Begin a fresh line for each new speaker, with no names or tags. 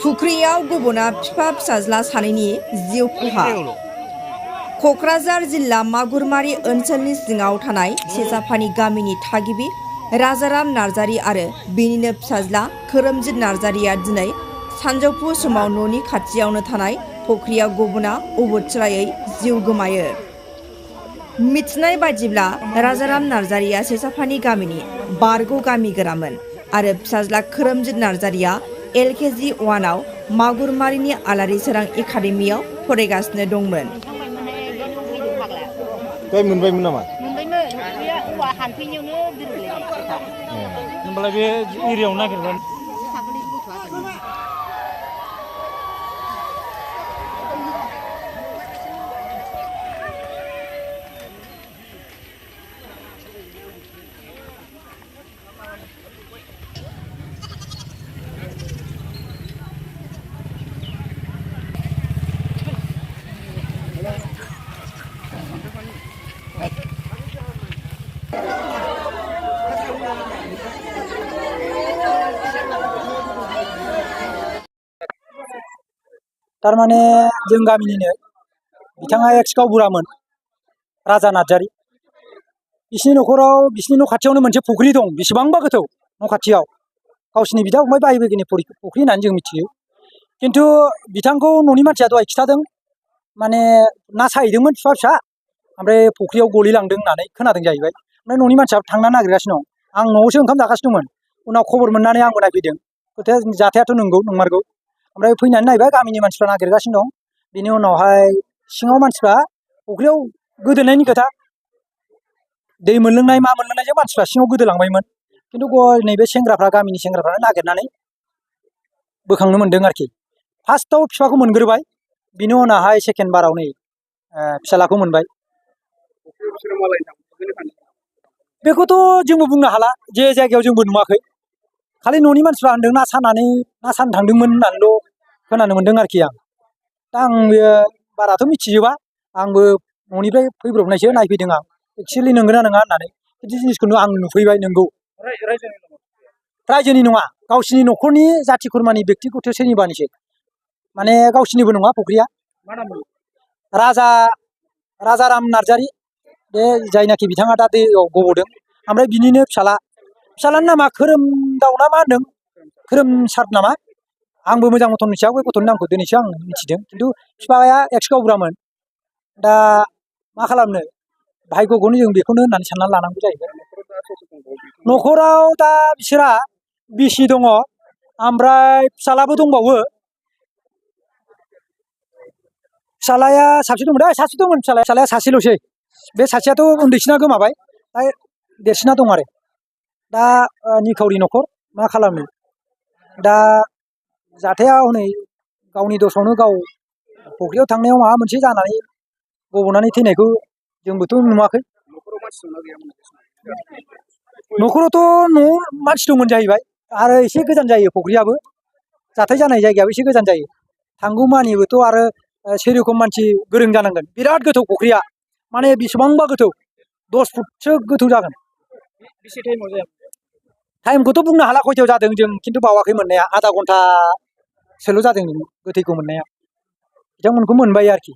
फुख्रियाव गबना बिफा फिसाज्ला सानैनि जिउ खहा। क'क्राझार जिल्ला मागुरमारि ओनसोलनि सिङाव थानाय सेसाफानि गामिनि थागिबि राजाराम नार्जारी आरो बिनिनो फिसाज्ला खोरोमजित नार्जारीया दिनै सानजौफु समाव न'नि खाथियावनो थानाय फुख्रियाव गबना अबथिरायै जिउ गोमायो। मिथिनाय बायदिब्ला राजाराम नार्जारीया सेसाफानि गामिनि बारग' गामिगोरामोन आरो फिसाज्ला खोरोमजित नार्जारीया LKG 1 आव मागुरमारिनि आलारि सोरां एकाडेमियाव फरायगासिनो दंमोन।
मोनबायमोन नामा?
मोनबायमोन। बे औवा हानफैनायावनो दोनलायनाय।
होमबालाय बे एरियायाव नागिरबाय।
तारमाने जों गामिनिनो बिथाङा एक्स गावबुरामोन राजा नार्जारी। बिसिनि न'खराव बिसिनि न' खाथियावनो मोनसे फुख्रि दं, बेसेबांबा गोथौ न' खाथियाव। गावसिनि बिदा फंबाय बाहाय बाहागिनि फुख्रि होननानै जों मिथियो। खिन्थु बिथांखौ न'नि मानसिया दहाय खिथादों, माने ना साहैदोंमोन फिसा फिसा, ओमफ्राय फुख्रियाव गलिलांदों होननानै खोनादों जाहैबाय। ओमफ्राय न'नि मानसिया थांना नागिरगासिनो दं। आं न'आवसो ओंखाम जागासिनो दंमोन। उनाव खबर मोननानै आंबो नायफैदों। खोथाया जाथायाथ' नंमारगौ। ओमफ्राय फैनानै नायबाय, गामिनि मानसिफ्रा नागिरगासिनो दं। बिनि उनावहाय सिङाव मानसिफ्रा फुख्रियाव गोदोनायनि खोथा, दै मोनलोंनाय मा मोनलोंनायजों मानसिफ्रा सिङाव गोदोलांबायमोन। खिन्थु नैबे सेंग्राफ्रा, गामिनि सेंग्राफ्रानो नागिरनानै बोखांनो मोन्दों आरोखि। फार्स्टआव बिफाखौ मोनग्रोबाय, बिनि उनावहाय सेकेन्ड बाराव नै फिसालाखौ मोनबाय। बेखौथ' जोंबो बुंनो हाला, जे जायगायाव जोंबो नुवाखै। खालि न'नि मानसिफ्रा होनदों ना सानो थांदोंमोन होननानैल' खोनानो मोन्दों आरोखि आं। दा आं बाराथ' मिथिजोबा, आंबो न'निफ्राय फैब्रबनायसो, नायफैदों आं। एक्सुवेलि नंगौना नङा होननानै बिदि जिनिसखौनो आं नुफैबाय। नंगौ, रायजोनि नङा, गावसिनि न'खरनि जाथि खुरमानि बेक्तिगत सोरनिबानिसो, माने गावसिनिबो नङा फुख्रिया। राजाराम नार्जारी, बे जायनाखि बिथाङा दा दैयाव गब'दों। ओमफ्राय बिनिनो फिसालानि नामा खोरोमदाव ना मा होनदों, खोरोमसार नामा। आंबो मोजां मथन मिथिया, बे गथ'नि नामखौ दिनैसो आं मिथिदों। खिन्थु बिफाया एक्स गावबुरामोन। दा मा खालामनो, भाग्यखौनो जों बेखौनो होननानै साननानै लानांगौ जाहैबाय। न'खराव दा बिसोरा बिसि दङ, ओमफ्राय फिसालाबो दंबावो। फिसालाया सासे दंमोन, फिसालाया सासेल'सै। बे सासेयाथ' उन्दैसिना गोमाबाय, दा देरसिना दं आरो। दा निखावरि न'खर, मा खालामनो। दा जाथाया हनै गावनि दसावनो गाव फुख्रियाव थांनायाव माबा मोनसे जानानै गब'नानै थैनायखौ जोंबोथ' नुवाखै। न'खरावथ' न'आव मानसि दंमोन जाहैबाय, आरो एसे गोजान जायो फुख्रियाबो। जाथाय जानाय जायगायाबो एसे गोजान जायो। थांगौमानिबोथ' आरो सेरखम मानसि गोरों जानांगोन। बिराद गोथौ फुख्रिया, माने बेसेबांबा गोथौ, 10 फुटसो गोथौ जागोन। टाइमखौथ' बुंनो हाला खयथायाव जादों जों, खिन्थु बावाखै मोननाया, आधा घन्टासोल' जादों गोथैखौ मोननाया। बिथांमोनखौ मोनबाय आरोखि।